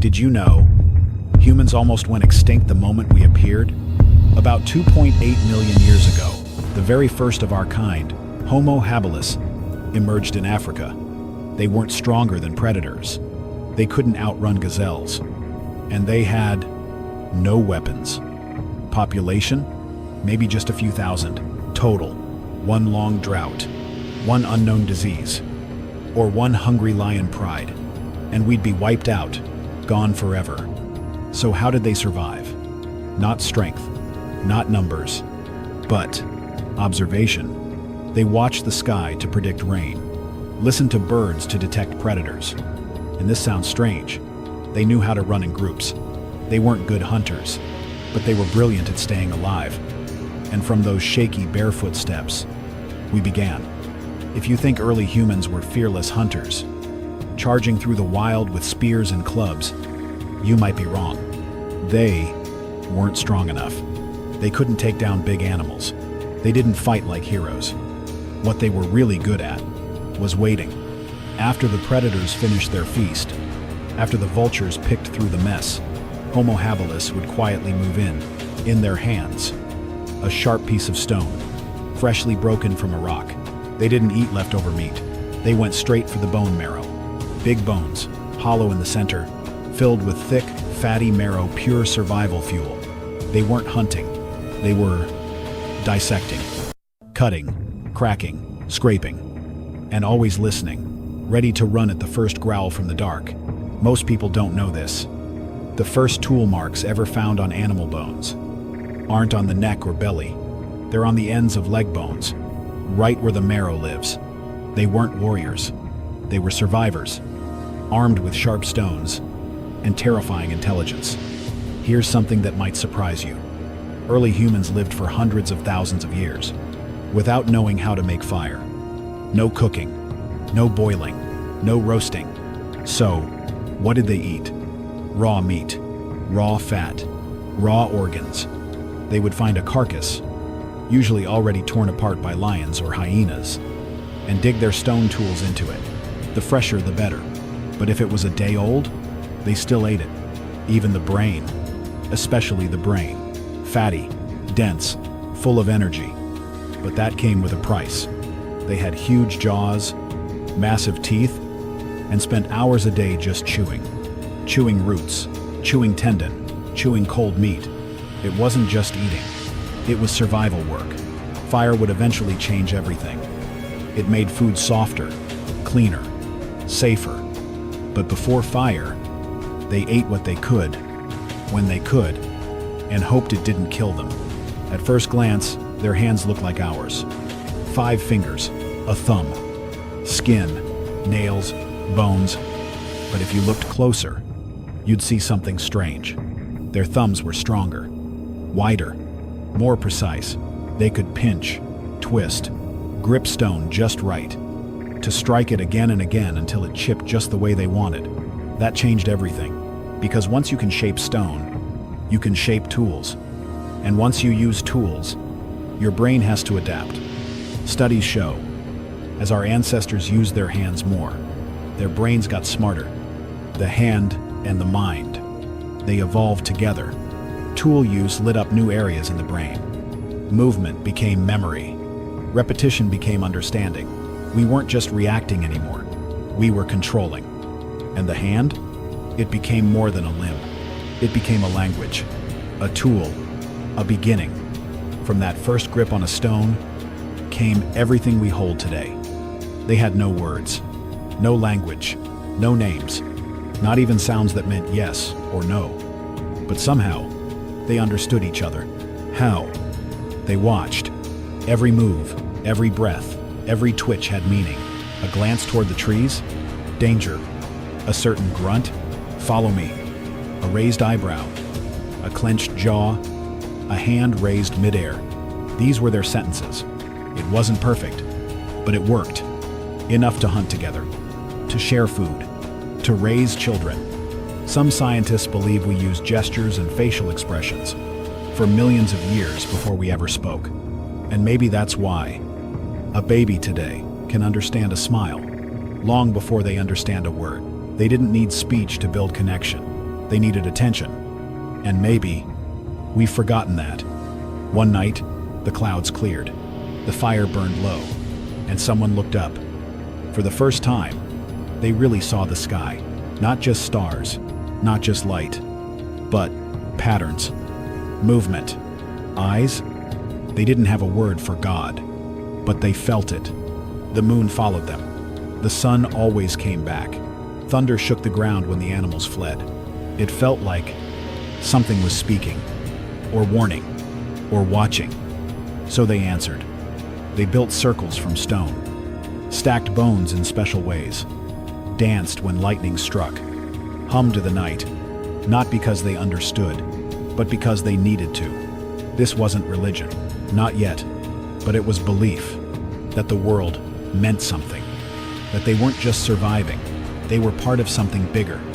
Did you know humans almost went extinct the moment we appeared? About 2.8 million years ago, the very first of our kind, Homo habilis, emerged in Africa. They weren't stronger than predators. They couldn't outrun gazelles. And they had no weapons. Population? Maybe just a few thousand. Total. One long drought. One unknown disease. Or one hungry lion pride. And we'd be wiped out. Gone forever. So how did they survive? Not strength. Not numbers. But observation. They watched the sky to predict rain. Listened to birds to detect predators. And this sounds strange. They knew how to run in groups. They weren't good hunters, but they were brilliant at staying alive. And from those shaky barefoot steps, we began. If you think early humans were fearless hunters, charging through the wild with spears and clubs, you might be wrong. They weren't strong enough. They couldn't take down big animals. They didn't fight like heroes. What they were really good at was waiting. After the predators finished their feast, after the vultures picked through the mess, Homo habilis would quietly move in their hands, a sharp piece of stone, freshly broken from a rock. They didn't eat leftover meat. They went straight for the bone marrow. Big bones, hollow in the center, filled with thick, fatty marrow, pure survival fuel. They weren't hunting. They were dissecting, cutting, cracking, scraping, and always listening, ready to run at the first growl from the dark. Most people don't know this. The first tool marks ever found on animal bones aren't on the neck or belly. They're on the ends of leg bones, right where the marrow lives. They weren't warriors. They were survivors, armed with sharp stones and terrifying intelligence. Here's something that might surprise you. Early humans lived for hundreds of thousands of years without knowing how to make fire. No cooking, no boiling, no roasting. So, what did they eat? Raw meat, raw fat, raw organs. They would find a carcass, usually already torn apart by lions or hyenas, and dig their stone tools into it. The fresher, the better. But if it was a day old, they still ate it. Even the brain, especially the brain. Fatty, dense, full of energy. But that came with a price. They had huge jaws, massive teeth, and spent hours a day just chewing. Chewing roots, chewing tendon, chewing cold meat. It wasn't just eating. It was survival work. Fire would eventually change everything. It made food softer, cleaner, safer. But before fire, they ate what they could, when they could, and hoped it didn't kill them. At first glance, their hands looked like ours. 5 fingers, a thumb, skin, nails, bones. But if you looked closer, you'd see something strange. Their thumbs were stronger, wider, more precise. They could pinch, twist, grip stone just right, to strike it again and again until it chipped just the way they wanted. That changed everything, because once you can shape stone, you can shape tools. And once you use tools, your brain has to adapt. Studies show, as our ancestors used their hands more, their brains got smarter. The hand and the mind, they evolved together. Tool use lit up new areas in the brain. Movement became memory. Repetition became understanding. We weren't just reacting anymore. We were controlling. And the hand? It became more than a limb. It became a language, a tool, a beginning. From that first grip on a stone came everything we hold today. They had no words, no language, no names, not even sounds that meant yes or no. But somehow, they understood each other. How? They watched. Every move, every breath, every twitch had meaning. A glance toward the trees? Danger. A certain grunt? Follow me. A raised eyebrow. A clenched jaw. A hand raised midair. These were their sentences. It wasn't perfect, but it worked. Enough to hunt together, to share food, to raise children. Some scientists believe we used gestures and facial expressions for millions of years before we ever spoke. And maybe that's why a baby today can understand a smile long before they understand a word. They didn't need speech to build connection. They needed attention. And maybe we've forgotten that. One night, the clouds cleared. The fire burned low, and someone looked up. For the first time, they really saw the sky. Not just stars, not just light, but patterns, movement, eyes. They didn't have a word for God, but they felt it. The moon followed them. The sun always came back. Thunder shook the ground when the animals fled. It felt like something was speaking, or warning, or watching. So they answered. They built circles from stone, stacked bones in special ways, danced when lightning struck, hummed the night, not because they understood, but because they needed to. This wasn't religion, not yet, but it was belief that the world meant something, that they weren't just surviving, they were part of something bigger.